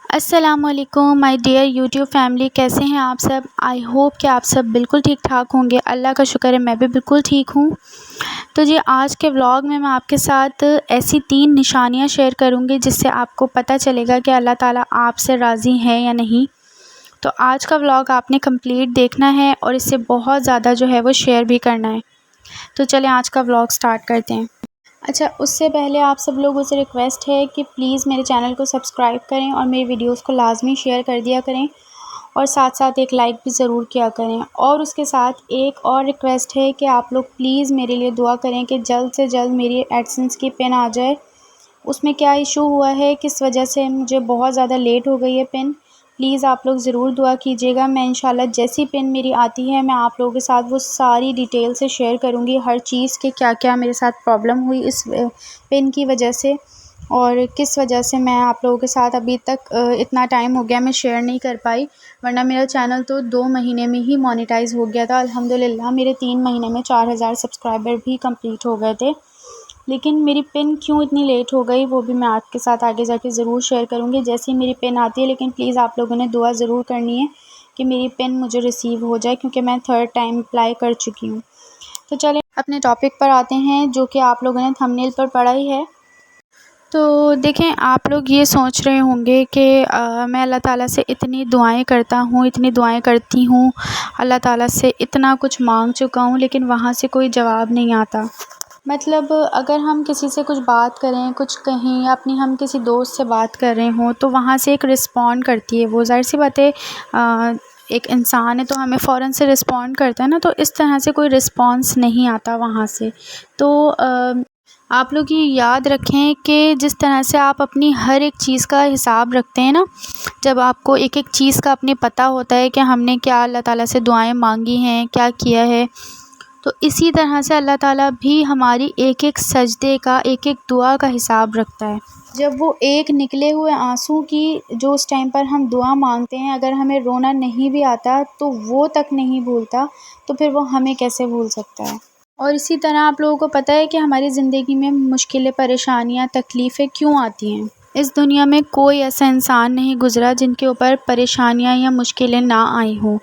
السلام علیکم my dear YouTube family, کیسے ہیں آپ سب؟ آئی ہوپ کہ آپ سب بالکل ٹھیک ٹھاک ہوں گے۔ اللہ کا شکر ہے میں بھی بالکل ٹھیک ہوں۔ تو جی آج کے ولاگ میں آپ کے ساتھ ایسی 3 نشانیاں شیئر کروں گی جس سے آپ کو پتہ چلے گا کہ اللہ تعالیٰ آپ سے راضی ہے یا نہیں۔ تو آج کا ولاگ آپ نے کمپلیٹ دیکھنا ہے اور اس سے بہت زیادہ جو ہے وہ شیئر بھی کرنا ہے۔ تو چلیں آج کا ولاگ سٹارٹ کرتے ہیں۔ اچھا، اس سے پہلے آپ سب لوگوں سے ریکویسٹ ہے کہ پلیز میرے چینل کو سبسکرائب کریں اور میری ویڈیوز کو لازمی شیئر کر دیا کریں اور ساتھ ساتھ ایک لائک بھی ضرور کیا کریں۔ اور اس کے ساتھ ایک اور ریکویسٹ ہے کہ آپ لوگ پلیز میرے لیے دعا کریں کہ جلد سے جلد میری ایڈسنس کی پن آ جائے۔ اس میں کیا ایشو ہوا ہے، کس وجہ سے مجھے بہت زیادہ لیٹ ہو گئی ہے پن، پلیز آپ لوگ ضرور دعا کیجیے گا۔ میں انشاءاللہ جیسی پن میری آتی ہے میں آپ لوگوں کے ساتھ وہ ساری ڈیٹیل سے شیئر کروں گی، ہر چیز کے کیا کیا میرے ساتھ پرابلم ہوئی اس پن کی وجہ سے اور کس وجہ سے میں آپ لوگوں کے ساتھ ابھی تک اتنا ٹائم ہو گیا میں شیئر نہیں کر پائی، ورنہ میرا چینل تو 2 مہینے میں ہی مونیٹائز ہو گیا تھا۔ الحمدللہ میرے 3 مہینے میں 4000 سبسکرائبر بھی کمپلیٹ ہو گئے تھے، لیکن میری پن کیوں اتنی لیٹ ہو گئی وہ بھی میں آپ کے ساتھ آگے جا کے ضرور شیئر کروں گی جیسی میری پن آتی ہے۔ لیکن پلیز آپ لوگوں نے دعا ضرور کرنی ہے کہ میری پن مجھے ریسیو ہو جائے، کیونکہ میں 3rd ٹائم اپلائی کر چکی ہوں۔ تو چلیں اپنے ٹاپک پر آتے ہیں جو کہ آپ لوگوں نے تھمبنیل پر پڑھا ہی ہے۔ تو دیکھیں، آپ لوگ یہ سوچ رہے ہوں گے کہ میں اللہ تعالیٰ سے اتنی دعائیں کرتا ہوں، اتنی دعائیں کرتی ہوں، اللہ تعالیٰ سے اتنا کچھ مانگ چکا ہوں، لیکن وہاں سے کوئی جواب نہیں آتا۔ مطلب اگر ہم کسی سے کچھ بات کریں، کچھ کہیں، یا اپنی ہم کسی دوست سے بات کر رہے ہوں تو وہاں سے ایک رسپونڈ کرتی ہے وہ، ظاہر سی بات ہے ایک انسان ہے تو ہمیں فوراً سے رسپونڈ کرتا ہے نا، تو اس طرح سے کوئی رسپانس نہیں آتا وہاں سے۔ تو آپ لوگ یہ یاد رکھیں کہ جس طرح سے آپ اپنی ہر ایک چیز کا حساب رکھتے ہیں نا، جب آپ کو ایک ایک چیز کا اپنے پتہ ہوتا ہے کہ ہم نے کیا اللہ تعالیٰ سے دعائیں مانگی ہیں، کیا کیا ہے، تو اسی طرح سے اللہ تعالیٰ بھی ہماری ایک ایک سجدے کا، ایک ایک دعا کا حساب رکھتا ہے۔ جب وہ ایک نکلے ہوئے آنسو کی جو اس ٹائم پر ہم دعا مانگتے ہیں، اگر ہمیں رونا نہیں بھی آتا تو وہ تک نہیں بھولتا، تو پھر وہ ہمیں کیسے بھول سکتا ہے؟ اور اسی طرح آپ لوگوں کو پتہ ہے کہ ہماری زندگی میں مشکلیں، پریشانیاں، تکلیفیں کیوں آتی ہیں؟ اس دنیا میں کوئی ایسا انسان نہیں گزرا جن کے اوپر پریشانیاں یا مشکلیں نہ آئی ہوں۔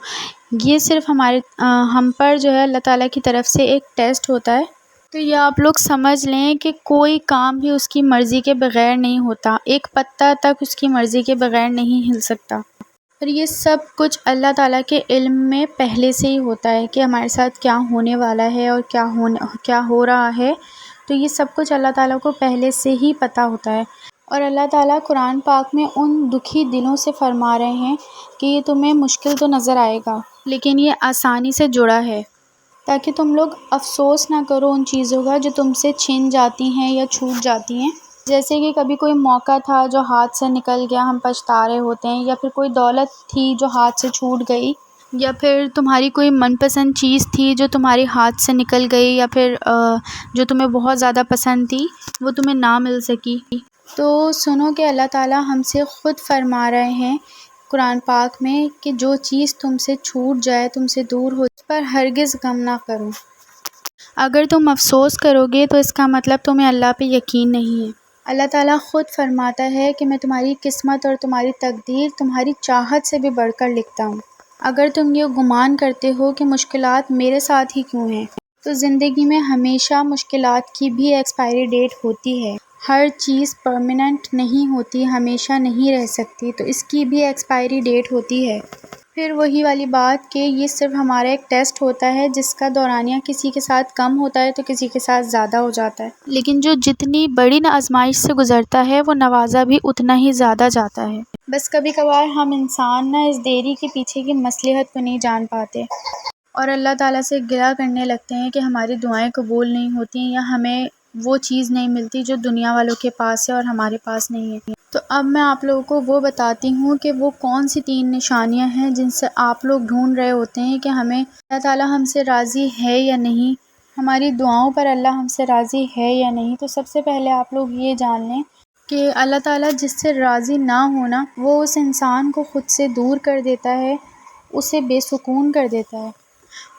یہ صرف ہم پر جو ہے اللہ تعالیٰ کی طرف سے ایک ٹیسٹ ہوتا ہے۔ تو یہ آپ لوگ سمجھ لیں کہ کوئی کام بھی اس کی مرضی کے بغیر نہیں ہوتا، ایک پتا تک اس کی مرضی کے بغیر نہیں ہل سکتا، اور یہ سب کچھ اللہ تعالیٰ کے علم میں پہلے سے ہی ہوتا ہے کہ ہمارے ساتھ کیا ہونے والا ہے اور کیا ہو رہا ہے۔ تو یہ سب کچھ اللہ تعالیٰ کو پہلے سے ہی پتہ ہوتا ہے، اور اللہ تعالیٰ قرآن پاک میں ان دکھی دلوں سے فرما رہے ہیں کہ یہ تمہیں مشکل تو نظر آئے گا لیکن یہ آسانی سے جڑا ہے، تاکہ تم لوگ افسوس نہ کرو ان چیزوں کا جو تم سے چھن جاتی ہیں یا چھوٹ جاتی ہیں۔ جیسے کہ کبھی کوئی موقع تھا جو ہاتھ سے نکل گیا، ہم پچھتا رہے ہوتے ہیں، یا پھر کوئی دولت تھی جو ہاتھ سے چھوٹ گئی، یا پھر تمہاری کوئی من پسند چیز تھی جو تمہارے ہاتھ سے نکل گئی، یا پھر جو تمہیں بہت زیادہ پسند تھی وہ تمہیں نہ مل سکی۔ تو سنو کہ اللہ تعالیٰ ہم سے خود فرما رہے ہیں قرآن پاک میں کہ جو چیز تم سے چھوٹ جائے، تم سے دور ہو، اس پر ہرگز غم نہ کرو۔ اگر تم افسوس کرو گے تو اس کا مطلب تمہیں اللہ پہ یقین نہیں ہے۔ اللہ تعالیٰ خود فرماتا ہے کہ میں تمہاری قسمت اور تمہاری تقدیر تمہاری چاہت سے بھی بڑھ کر لکھتا ہوں۔ اگر تم یہ گمان کرتے ہو کہ مشکلات میرے ساتھ ہی کیوں ہیں، تو زندگی میں ہمیشہ مشکلات کی بھی ایکسپائری ڈیٹ ہوتی ہے۔ ہر چیز پرماننٹ نہیں ہوتی، ہمیشہ نہیں رہ سکتی، تو اس کی بھی ایکسپائری ڈیٹ ہوتی ہے۔ پھر وہی والی بات کہ یہ صرف ہمارا ایک ٹیسٹ ہوتا ہے جس کا دورانیہ کسی کے ساتھ کم ہوتا ہے تو کسی کے ساتھ زیادہ ہو جاتا ہے، لیکن جو جتنی بڑی آزمائش سے گزرتا ہے وہ نوازا بھی اتنا ہی زیادہ جاتا ہے۔ بس کبھی کبھار ہم انسان نہ اس دیری کے پیچھے کی مصلحت کو نہیں جان پاتے اور اللہ تعالیٰ سے گلہ کرنے لگتے ہیں کہ ہماری دعائیں قبول نہیں ہوتی یا ہمیں وہ چیز نہیں ملتی جو دنیا والوں کے پاس ہے اور ہمارے پاس نہیں ہے۔ تو اب میں آپ لوگوں کو وہ بتاتی ہوں کہ وہ کون سی 3 نشانیاں ہیں جن سے آپ لوگ ڈھونڈ رہے ہوتے ہیں کہ ہمیں اللہ تعالیٰ ہم سے راضی ہے یا نہیں، ہماری دعاؤں پر اللہ ہم سے راضی ہے یا نہیں۔ تو سب سے پہلے آپ لوگ یہ جان لیں کہ اللہ تعالیٰ جس سے راضی نہ ہونا وہ اس انسان کو خود سے دور کر دیتا ہے، اسے بے سکون کر دیتا ہے،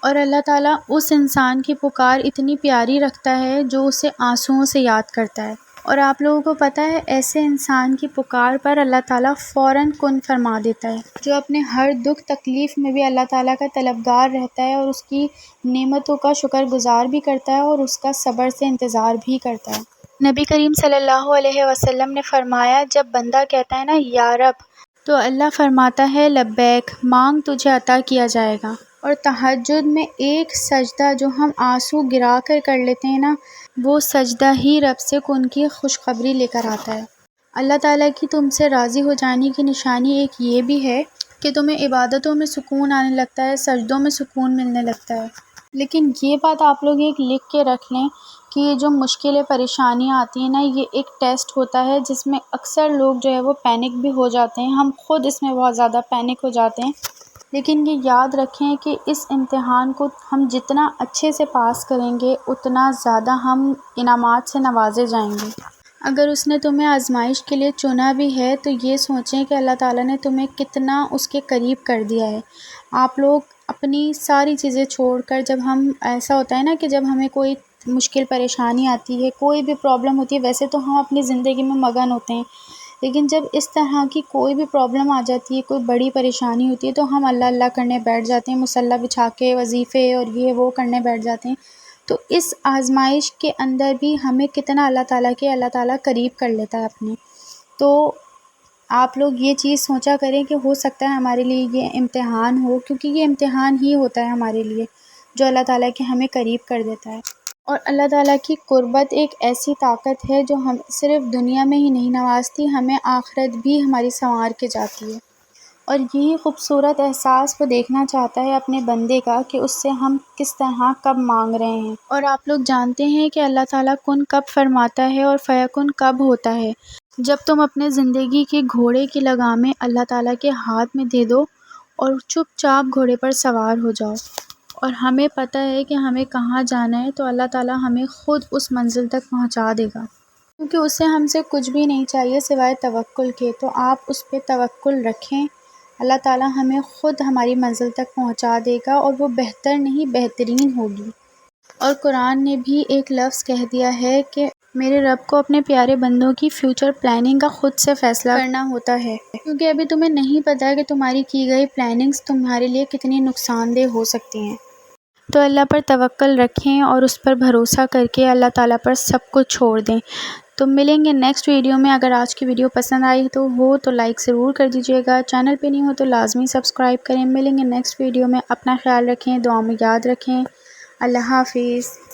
اور اللہ تعالیٰ اس انسان کی پکار اتنی پیاری رکھتا ہے جو اسے آنسوؤں سے یاد کرتا ہے۔ اور آپ لوگوں کو پتہ ہے ایسے انسان کی پکار پر اللہ تعالیٰ فوراً کن فرما دیتا ہے، جو اپنے ہر دکھ تکلیف میں بھی اللہ تعالیٰ کا طلبگار رہتا ہے اور اس کی نعمتوں کا شکر گزار بھی کرتا ہے اور اس کا صبر سے انتظار بھی کرتا ہے۔ نبی کریم صلی اللہ علیہ وسلم نے فرمایا، جب بندہ کہتا ہے نا یا رب، تو اللہ فرماتا ہے لبیک، مانگ تجھے عطا کیا جائے گا۔ اور تہجد میں ایک سجدہ جو ہم آنسو گرا کر لیتے ہیں نا، وہ سجدہ ہی رب سے ان کی خوشخبری لے کر آتا ہے۔ اللہ تعالیٰ کی تم سے راضی ہو جانے کی نشانی ایک یہ بھی ہے کہ تمہیں عبادتوں میں سکون آنے لگتا ہے، سجدوں میں سکون ملنے لگتا ہے۔ لیکن یہ بات آپ لوگ ایک لکھ کے رکھ لیں کہ یہ جو مشکلیں پریشانیاں آتی ہیں نا، یہ ایک ٹیسٹ ہوتا ہے جس میں اکثر لوگ جو ہے وہ پینک بھی ہو جاتے ہیں، ہم خود اس میں بہت زیادہ پینک ہو جاتے ہیں۔ لیکن یہ یاد رکھیں کہ اس امتحان کو ہم جتنا اچھے سے پاس کریں گے اتنا زیادہ ہم انعامات سے نوازے جائیں گے۔ اگر اس نے تمہیں آزمائش کے لیے چنا بھی ہے تو یہ سوچیں کہ اللہ تعالیٰ نے تمہیں کتنا اس کے قریب کر دیا ہے۔ آپ لوگ اپنی ساری چیزیں چھوڑ کر، جب ہم ایسا ہوتا ہے نا کہ جب ہمیں کوئی مشکل پریشانی آتی ہے، کوئی بھی پرابلم ہوتی ہے، ویسے تو ہم اپنی زندگی میں مگن ہوتے ہیں، لیکن جب اس طرح کی کوئی بھی پرابلم آ جاتی ہے، کوئی بڑی پریشانی ہوتی ہے، تو ہم اللہ اللہ کرنے بیٹھ جاتے ہیں، مصلی بچھا کے وظیفے اور یہ وہ کرنے بیٹھ جاتے ہیں۔ تو اس آزمائش کے اندر بھی ہمیں کتنا اللہ تعالیٰ قریب کر لیتا ہے اپنے۔ تو آپ لوگ یہ چیز سوچا کریں کہ ہو سکتا ہے ہمارے لیے یہ امتحان ہو، کیونکہ یہ امتحان ہی ہوتا ہے ہمارے لیے جو اللہ تعالیٰ کے ہمیں قریب کر دیتا ہے۔ اور اللہ تعالیٰ کی قربت ایک ایسی طاقت ہے جو ہم صرف دنیا میں ہی نہیں نوازتی، ہمیں آخرت بھی ہماری سنوار کے جاتی ہے۔ اور یہی خوبصورت احساس وہ دیکھنا چاہتا ہے اپنے بندے کا کہ اس سے ہم کس طرح کب مانگ رہے ہیں۔ اور آپ لوگ جانتے ہیں کہ اللہ تعالیٰ کن کب فرماتا ہے اور فیکن کب ہوتا ہے؟ جب تم اپنے زندگی کے گھوڑے کی لگامیں اللہ تعالیٰ کے ہاتھ میں دے دو اور چپ چاپ گھوڑے پر سوار ہو جاؤ۔ اور ہمیں پتہ ہے کہ ہمیں کہاں جانا ہے، تو اللہ تعالیٰ ہمیں خود اس منزل تک پہنچا دے گا، کیونکہ اسے ہم سے کچھ بھی نہیں چاہیے سوائے توکل کے۔ تو آپ اس پہ توکل رکھیں، اللہ تعالیٰ ہمیں خود ہماری منزل تک پہنچا دے گا، اور وہ بہتر نہیں بہترین ہوگی۔ اور قرآن نے بھی ایک لفظ کہہ دیا ہے کہ میرے رب کو اپنے پیارے بندوں کی فیوچر پلاننگ کا خود سے فیصلہ کرنا ہوتا ہے، کیونکہ ابھی تمہیں نہیں پتہ کہ تمہاری کی گئی پلاننگز تمہارے لیے کتنی نقصان دہ ہو سکتی ہیں۔ تو اللہ پر توکل رکھیں اور اس پر بھروسہ کر کے اللہ تعالیٰ پر سب کچھ چھوڑ دیں۔ تو ملیں گے نیکسٹ ویڈیو میں۔ اگر آج کی ویڈیو پسند آئی تو لائک ضرور کر دیجیے گا، چینل پہ نہیں ہو تو لازمی سبسکرائب کریں۔ ملیں گے نیکسٹ ویڈیو میں، اپنا خیال رکھیں، دعا میں یاد رکھیں۔ اللہ حافظ۔